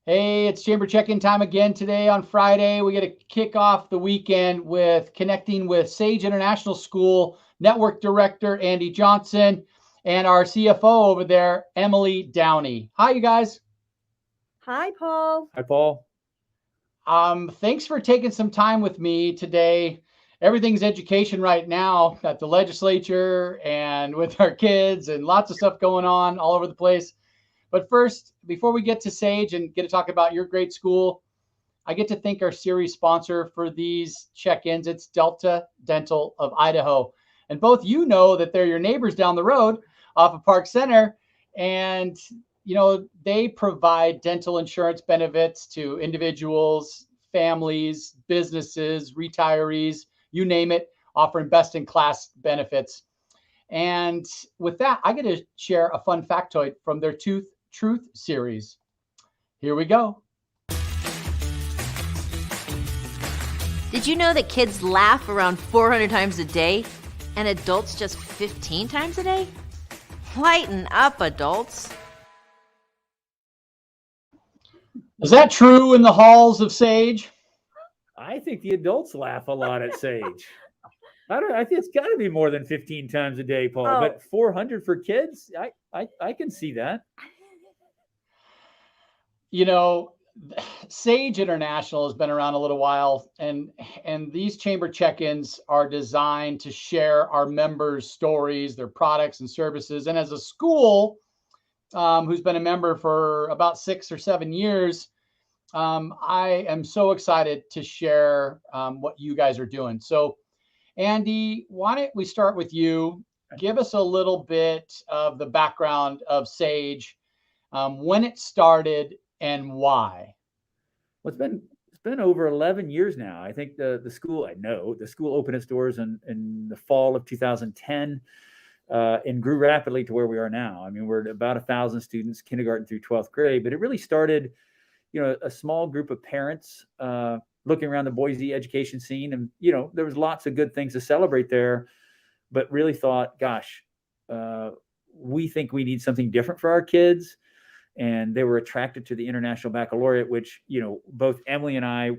Hey, it's Chamber check-in time again today on Friday. We get to kick off the weekend with connecting with Sage International School Network Director Andy Johnson and our CFO over there, Emily Downey. Hi, you guys. Hi, Paul. Hi, Paul. Thanks for taking some time with me today. Everything's education right now at the legislature and with our kids, and lots of stuff going on all over the place. But first, before we get to Sage and get to talk about your great school, I get to thank our series sponsor for these check-ins. It's Delta Dental of Idaho. And both you know that they're your neighbors down the road off of Park Center. And, they provide dental insurance benefits to individuals, families, businesses, retirees, you name it, offering best-in-class benefits. And with that, I get to share a fun factoid from their Tooth Truth series. Here we go. Did you know that kids laugh around 400 times a day and adults just 15 times a day? Lighten up, adults. Is that true in the halls of Sage? I think the adults laugh a lot at Sage. I think it's got to be more than 15 times a day, Paul. But 400 for kids, I can see that. Sage International has been around a little while, and these chamber check-ins are designed to share our members' stories, their products and services. And as a school who's been a member for about 6 or 7 years, I am so excited to share what you guys are doing. So, Andy, why don't we start with you? Give us a little bit of the background of Sage, when it started and why. Well, it's been over 11 years now. I think the school opened its doors in the fall of 2010 and grew rapidly to where we are now. I mean, we're at about 1,000 students, kindergarten through 12th grade, but it really started, a small group of parents looking around the Boise education scene. And, there was lots of good things to celebrate there, but really thought, gosh, we think we need something different for our kids. And they were attracted to the International Baccalaureate, which, both Emily and I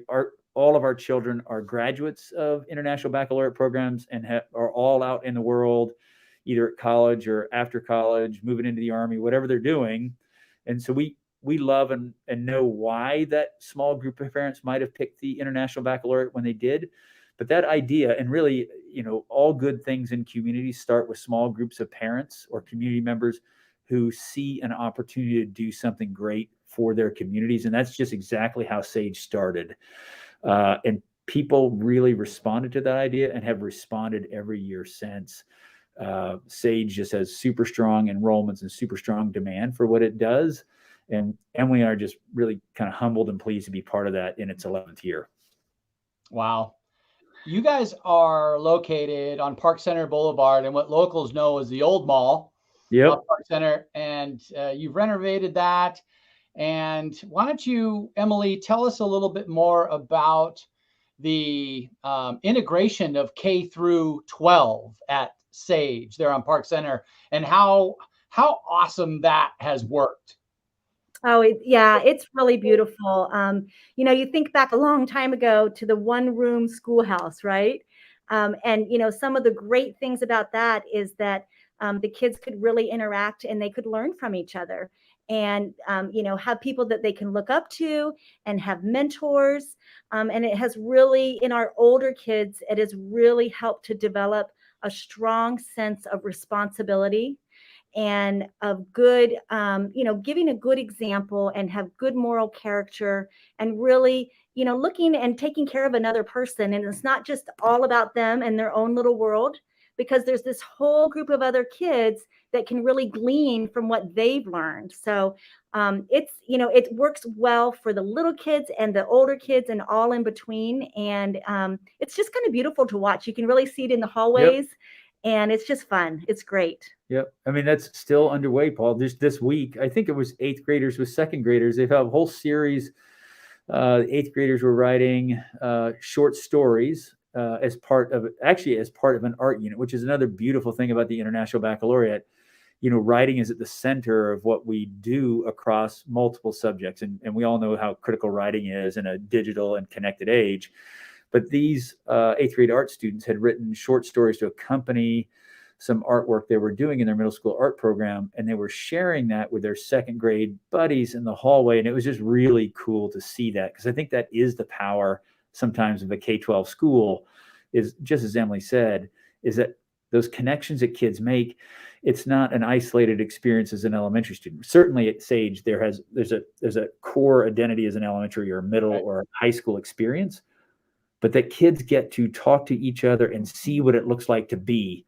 all of our children are graduates of International Baccalaureate programs and are all out in the world, either at college or after college, moving into the Army, whatever they're doing. And so we love and know why that small group of parents might have picked the International Baccalaureate when they did. But that idea, and really, all good things in communities start with small groups of parents or community members who see an opportunity to do something great for their communities. And that's just exactly how Sage started. And people really responded to that idea and have responded every year since. Sage just has super strong enrollments and super strong demand for what it does. And Emily and I are just really kind of humbled and pleased to be part of that in its 11th year. Wow. You guys are located on Park Center Boulevard and what locals know as the old mall. Yep. Park Center, and you've renovated that. And why don't you, Emily, tell us a little bit more about the integration of K through 12 at Sage there on Park Center, and how awesome that has worked. It's really beautiful. You think back a long time ago to the one-room schoolhouse, right? And some of the great things about that is that the kids could really interact and they could learn from each other and, have people that they can look up to and have mentors. And it has really, in our older kids, it has really helped to develop a strong sense of responsibility and of good, giving a good example and have good moral character and really, looking and taking care of another person. And it's not just all about them and their own little world, because there's this whole group of other kids that can really glean from what they've learned. So it works well for the little kids and the older kids and all in between. And it's just kind of beautiful to watch. You can really see it in the hallways. Yep. And it's just fun. It's great. Yep. I mean, that's still underway, Paul. This week, I think it was 8th graders with 2nd graders. They've had a whole series. 8th graders were writing short stories as part of an art unit, which is another beautiful thing about the International Baccalaureate. writing is at the center of what we do across multiple subjects. And we all know how critical writing is in a digital and connected age. But these 8th grade art students had written short stories to accompany some artwork they were doing in their middle school art program, and they were sharing that with their 2nd grade buddies in the hallway. And it was just really cool to see that, because I think that is the power sometimes of a K-12 school, is just as Emily said, is that those connections that kids make, it's not an isolated experience as an elementary student. Certainly at Sage, there's a core identity as an elementary or middle or high school experience, but that kids get to talk to each other and see what it looks like to be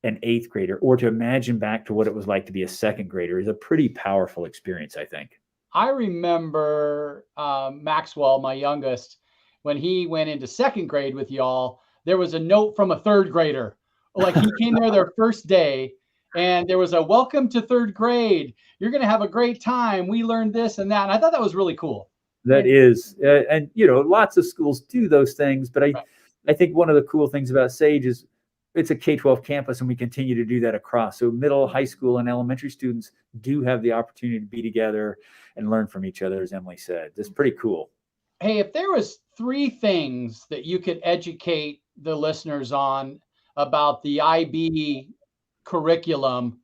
an 8th grader, or to imagine back to what it was like to be a 2nd grader, is a pretty powerful experience, I think. I remember Maxwell, my youngest, when he went into 2nd grade with y'all, there was a note from a 3rd grader. Like, he came there their first day, and there was a welcome to 3rd grade. You're going to have a great time. We learned this and that. And I thought that was really cool. That is, and lots of schools do those things, but I think one of the cool things about Sage is it's a K-12 campus, and we continue to do that across. So middle, high school, and elementary students do have the opportunity to be together and learn from each other, as Emily said. That's pretty cool. Hey, if there was 3 things that you could educate the listeners on about the IBE curriculum,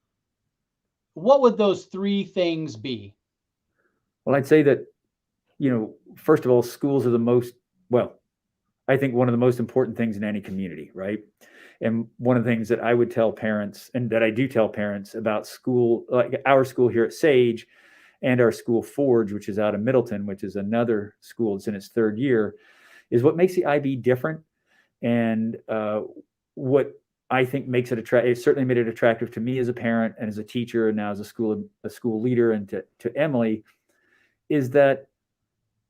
what would those 3 things be? Well, I'd say that, first of all, schools are I think one of the most important things in any community, right? And one of the things that I would tell parents, and that I do tell parents about school, like our school here at Sage and our school Forge, which is out of Middleton, which is another school that's in its 3rd year, is what makes the IB different. And what I think makes it attractive, it certainly made it attractive to me as a parent and as a teacher, and now as a school leader, and to Emily, is that,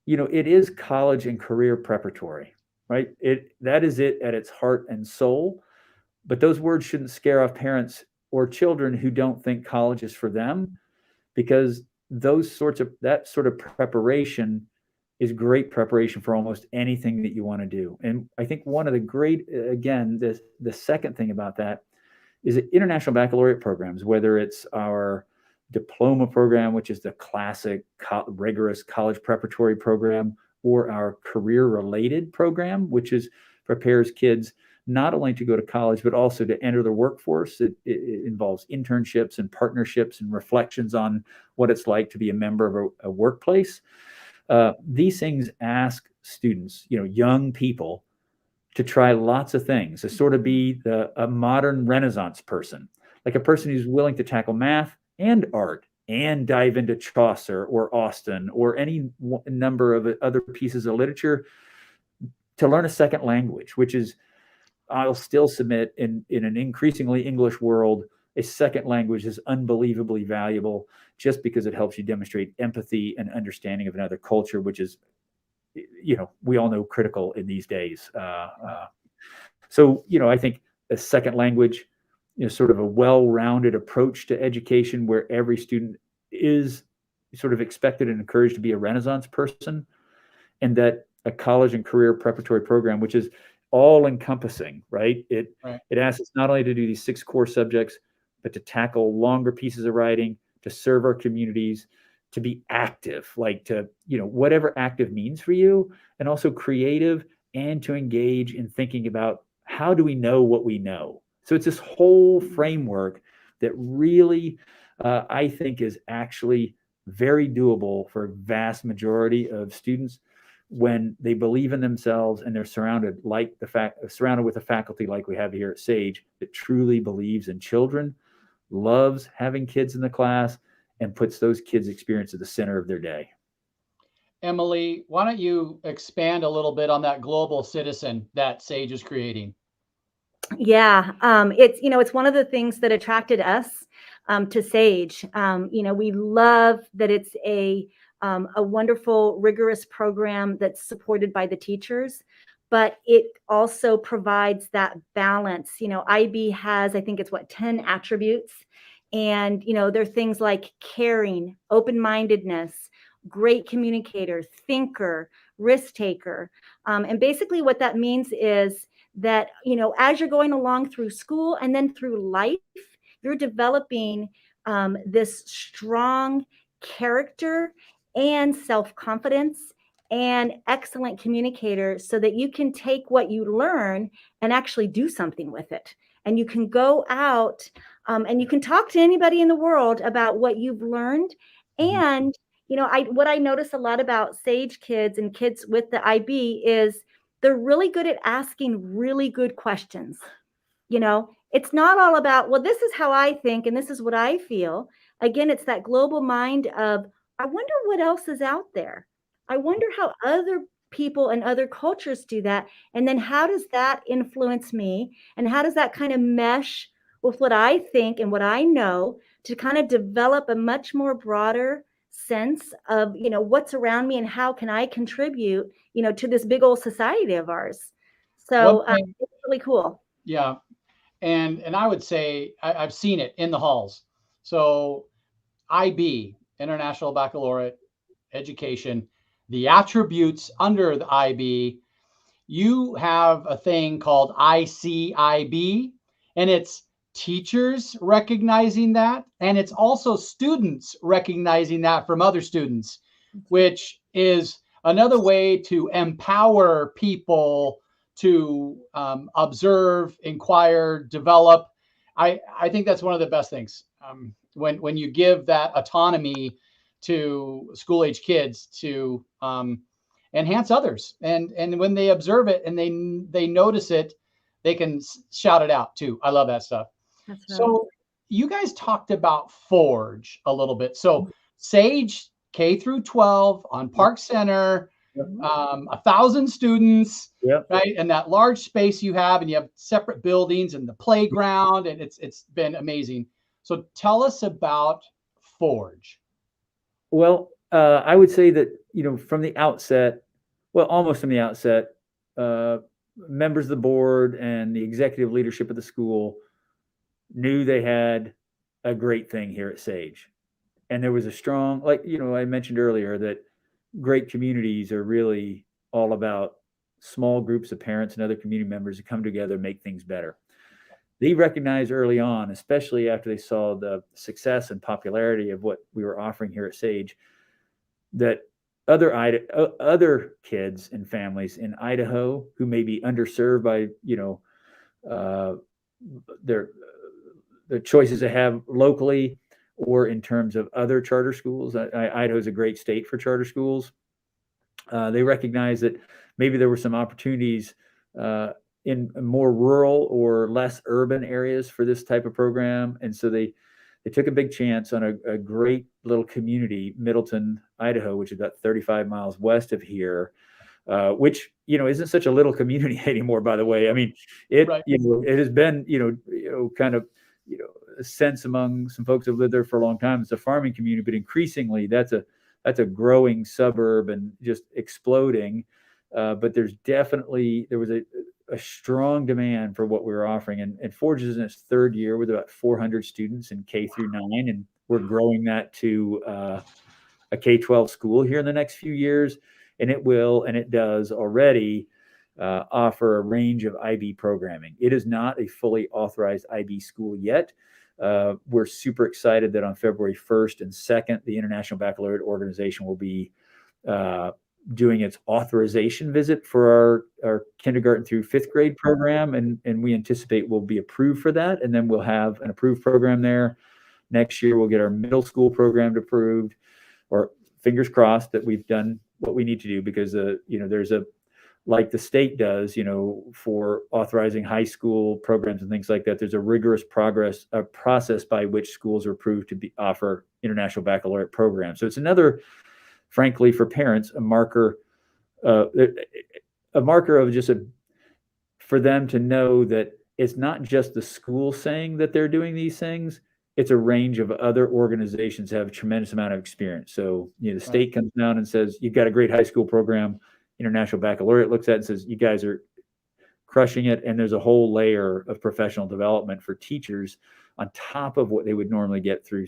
it is college and career preparatory, right? That is it at its heart and soul. But those words shouldn't scare off parents or children who don't think college is for them, because that sort of preparation is great preparation for almost anything that you want to do. And I think one of the great, again, the second thing about that is that international baccalaureate programs, whether it's our diploma program, which is the classic rigorous college preparatory program, or our career-related program, which prepares kids not only to go to college, but also to enter the workforce. It involves internships and partnerships and reflections on what it's like to be a member of a workplace. These things ask students, young people, to try lots of things, to sort of be a modern Renaissance person, like a person who's willing to tackle math and art and dive into Chaucer or Austen or any number of other pieces of literature, to learn a 2nd language, which is, I'll still submit, in an increasingly English world, a 2nd language is unbelievably valuable, just because it helps you demonstrate empathy and understanding of another culture, which is, we all know, critical in these days. So, I think a 2nd language, sort of a well-rounded approach to education, where every student is sort of expected and encouraged to be a Renaissance person, and that a college and career preparatory program, which is all encompassing, right? It asks us not only to do these 6 core subjects, but to tackle longer pieces of writing, to serve our communities, to be active, like to, whatever active means for you, and also creative, and to engage in thinking about how do we know what we know. So it's this whole framework that really, I think, is actually very doable for a vast majority of students when they believe in themselves and they're surrounded with a faculty like we have here at Sage, that truly believes in children, loves having kids in the class, and puts those kids' experience at the center of their day. Emily, why don't you expand a little bit on that global citizen that Sage is creating? Yeah, it's one of the things that attracted us to Sage. We love that it's a wonderful, rigorous program that's supported by the teachers, but it also provides that balance. IB has, I think it's 10 attributes. And, they're things like caring, open-mindedness, great communicator, thinker, risk taker. And basically what that means is that, as you're going along through school and then through life, you're developing this strong character and self-confidence and excellent communicator, so that you can take what you learn and actually do something with it. And you can go out and you can talk to anybody in the world about what you've learned. And, what I notice a lot about Sage kids and kids with the IB is they're really good at asking really good questions. It's not all about, well, this is how I think and this is what I feel. Again, it's that global mind of, I wonder what else is out there. I wonder how other people and other cultures do that. And then how does that influence me? And how does that kind of mesh with what I think and what I know, to kind of develop a much more broader sense of, what's around me and how can I contribute, to this big old society of ours. So it's really cool. Yeah. And I would say I've seen it in the halls. So IB, International Baccalaureate Education, the attributes under the IB, you have a thing called ICIB, and it's teachers recognizing that, and it's also students recognizing that from other students, which is another way to empower people to observe, inquire, develop. I think that's one of the best things, when you give that autonomy to school age kids to enhance others, and when they observe it and they notice it, they can shout it out too. I love that stuff. That's right. So you guys talked about Forge a little bit. So Sage K-12 on Park Center, 1,000 students, right? And that large space you have, and you have separate buildings and the playground, and it's been amazing. So tell us about Forge. Well, I would say that, from the outset, almost from the outset, members of the board and the executive leadership of the school knew they had a great thing here at Sage. And there was a strong, I mentioned earlier, that great communities are really all about small groups of parents and other community members who come together and make things better. They recognized early on, especially after they saw the success and popularity of what we were offering here at Sage, that other kids and families in Idaho who may be underserved by, the choices they have locally or in terms of other charter schools. Idaho is a great state for charter schools. They recognize that maybe there were some opportunities in more rural or less urban areas for this type of program. And so they took a big chance on a great little community, Middleton, Idaho, which is about 35 miles west of here, which, isn't such a little community anymore, by the way. I mean, it has been, kind of, a sense among some folks who've lived there for a long time. It's a farming community, but increasingly that's a growing suburb and just exploding. But there was a strong demand for what we were offering. And Forge is in its third year with about 400 students in K through 9. And we're growing that to a K-12 school here in the next few years. And it will, and it does already, offer a range of IB programming. It is not a fully authorized IB school yet. We're super excited that on February 1st and 2nd, the International Baccalaureate Organization will be doing its authorization visit for our kindergarten through 5th grade program. And we anticipate we'll be approved for that. And then we'll have an approved program there. Next year, we'll get our middle school program approved, or fingers crossed that we've done what we need to do, because, there's like the state does, for authorizing high school programs and things like that, there's a rigorous process by which schools are approved to offer international baccalaureate programs. So it's another, frankly, for parents, a marker of just for them to know that it's not just the school saying that they're doing these things. It's a range of other organizations that have a tremendous amount of experience. So, the state comes down and says, you've got a great high school program. International Baccalaureate looks at it and says, you guys are crushing it. And there's a whole layer of professional development for teachers on top of what they would normally get through,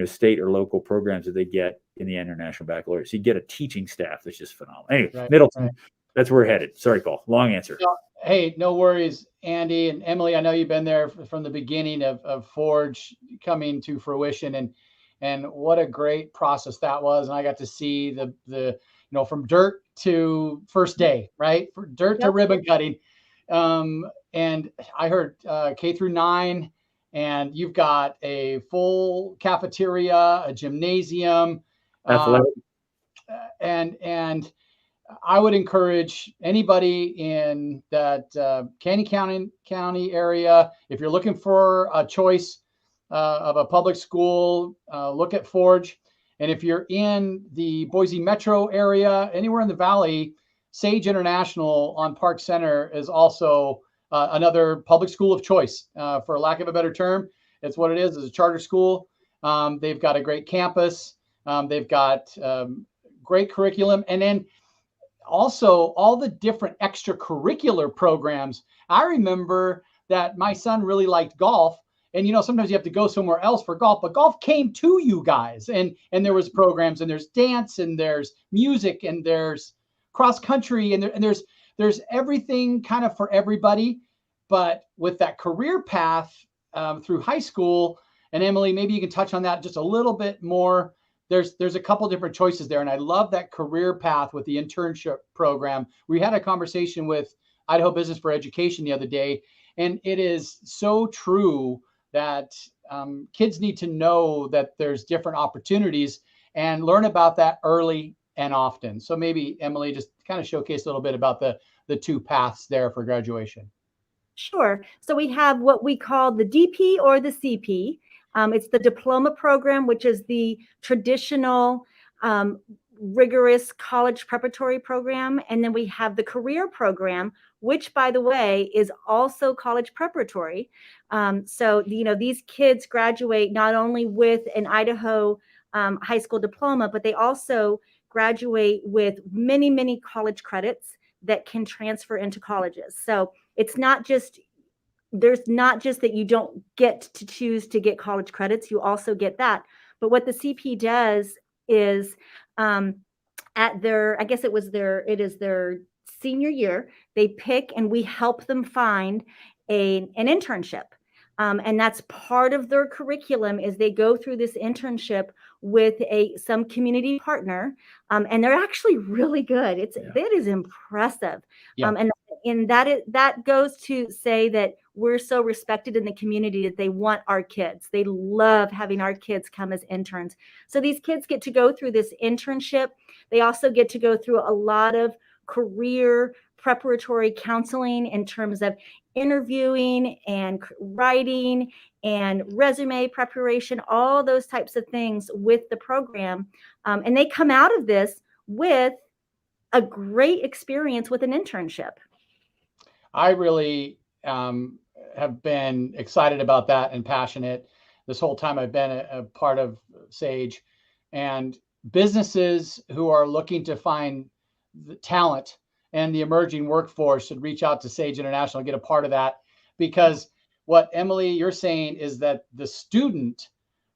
state or local programs that they get in the International Baccalaureate. So you get a teaching staff that's just phenomenal. Anyway, Middleton, that's where we're headed. Sorry, Paul, long answer. Hey, no worries, Andy and Emily. I know you've been there from the beginning of Forge coming to fruition, and what a great process that was. And I got to see the from dirt to first day, right? For dirt to Yep. ribbon cutting. And I heard K-9, and you've got a full cafeteria, a gymnasium, Athletic. and I would encourage anybody in that Canyon County area, if you're looking for a choice of a public school, look at Forge. And if you're in the Boise metro area, anywhere in the valley, Sage International on Park Center is also another public school of choice. For lack of a better term, it's what it is. It's a charter school. They've got a great campus. They've got great curriculum. And then also all the different extracurricular programs. I remember that my son really liked golf, and sometimes you have to go somewhere else for golf, but golf came to you guys, and there was programs, and there's dance, and there's music, and there's cross country, and there's everything kind of for everybody. But with that career path through high school, and Emily, maybe you can touch on that just a little bit more. There's a couple different choices there. And I love that career path with the internship program. We had a conversation with Idaho Business for Education the other day, and it is so true that kids need to know that there's different opportunities and learn about that early and often. So maybe Emily, just kind of showcase a little bit about the two paths there for graduation. Sure. So we have what we call the DP or the CP. It's the diploma program, which is the traditional rigorous college preparatory program. And then we have the career program, which, by the way, is also college preparatory. So, these kids graduate not only with an Idaho high school diploma, but they also graduate with many, many college credits that can transfer into colleges. So it's not just there's not just that you don't get to choose to get college credits, you also get that. But what the CP does is at their, I guess it is their senior year, they pick and we help them find an internship. And that's part of their curriculum is they go through this internship with some community partner, and they're actually really good. It is impressive. Yeah. And that goes to say that we're so respected in the community that they want our kids. They love having our kids come as interns. So these kids get to go through this internship. They also get to go through a lot of career preparatory counseling in terms of interviewing and writing and resume preparation, all those types of things with the program. And they come out of this with a great experience with an internship. I really have been excited about that and passionate this whole time I've been a part of Sage. And businesses who are looking to find the talent and the emerging workforce should reach out to Sage International and get a part of that, because what Emily, you're saying is that the student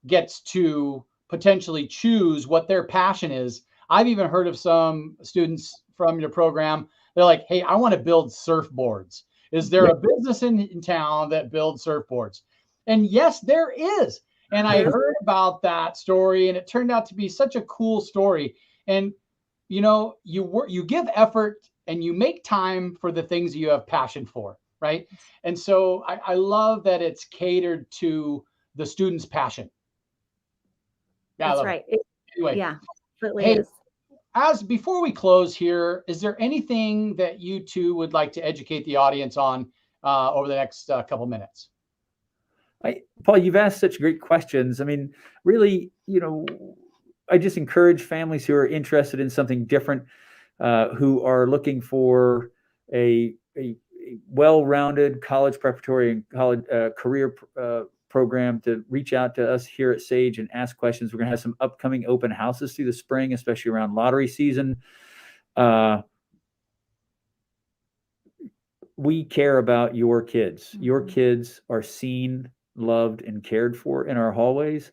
gets to potentially choose what their passion is. I've even heard of some students from your program. They're like, hey, I want to build surfboards. Is there a business in town that builds surfboards? And yes, there is. And I heard about that story, and it turned out to be such a cool story. And you give effort and you make time for the things you have passion for, right? And so I love that it's catered to the student's passion. Yeah, that's right. Anyway, yeah, certainly is. Before we close here, is there anything that you two would like to educate the audience on over the next couple minutes? Paul, you've asked such great questions. I mean, really, I just encourage families who are interested in something different, who are looking for a well-rounded college preparatory and college career program to reach out to us here at Sage and ask questions. We're going to have some upcoming open houses through the spring, especially around lottery season. We care about your kids. Your kids are seen, loved, and cared for in our hallways.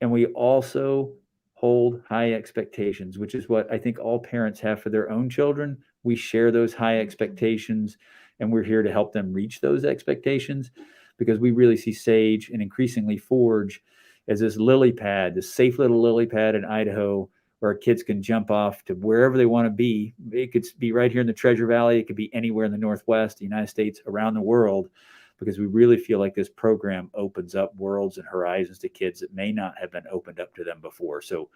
And we also hold high expectations, which is what I think all parents have for their own children. We share those high expectations. and we're here to help them reach those expectations, because we really see Sage and increasingly Forge as this lily pad, this safe little lily pad in Idaho, where our kids can jump off to wherever they want to be. It could be right here in the Treasure Valley. It could be anywhere in the Northwest, the United States, around the world, because we really feel like this program opens up worlds and horizons to kids that may not have been opened up to them before. So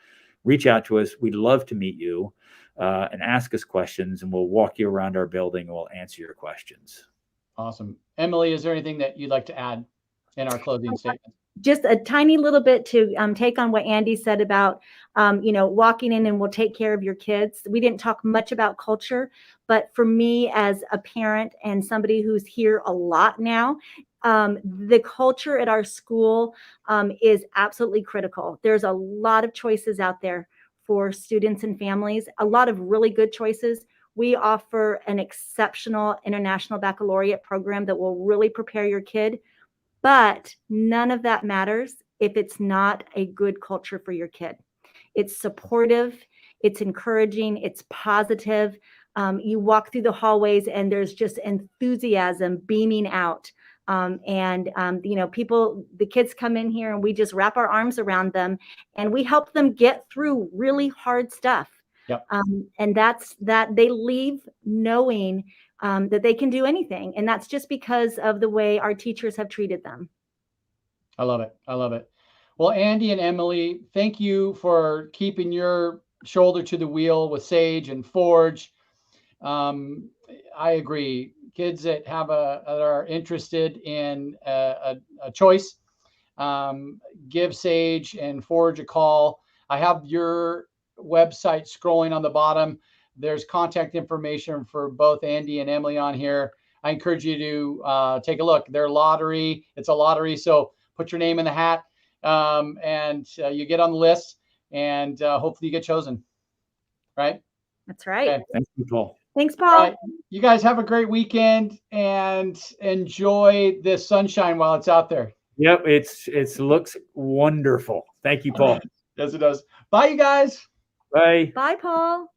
reach out to us. We'd love to meet you and ask us questions, and we'll walk you around our building and we'll answer your questions. Awesome. Emily, is there anything that you'd like to add in our closing statement? Just a tiny little bit to take on what Andy said about, walking in and we'll take care of your kids. We didn't talk much about culture, but for me as a parent and somebody who's here a lot now, the culture at our school is absolutely critical. There's a lot of choices out there for students and families, a lot of really good choices. We offer an exceptional international baccalaureate program that will really prepare your kid. But none of that matters if it's not a good culture for your kid. It's supportive, it's encouraging, it's positive. You walk through the hallways and there's just enthusiasm beaming out. People, the kids come in here and we just wrap our arms around them and we help them get through really hard stuff. Yep. And that's that they leave knowing that they can do anything. And that's just because of the way our teachers have treated them. I love it. I love it. Well, Andy and Emily, thank you for keeping your shoulder to the wheel with Sage and Forge. I agree. Kids that are interested in a choice, give Sage and Forge a call. I have your website scrolling on the bottom. There's contact information for both Andy and Emily on here. I encourage you to take a look. It's a lottery, so put your name in the hat, and you get on the list, and hopefully you get chosen. Right? That's right. Okay. Thank you, Paul. Thanks, Paul. All right. You guys have a great weekend and enjoy this sunshine while it's out there. Yep, it looks wonderful. Thank you, Paul. Yes, it does. Bye, you guys. Bye. Bye, Paul.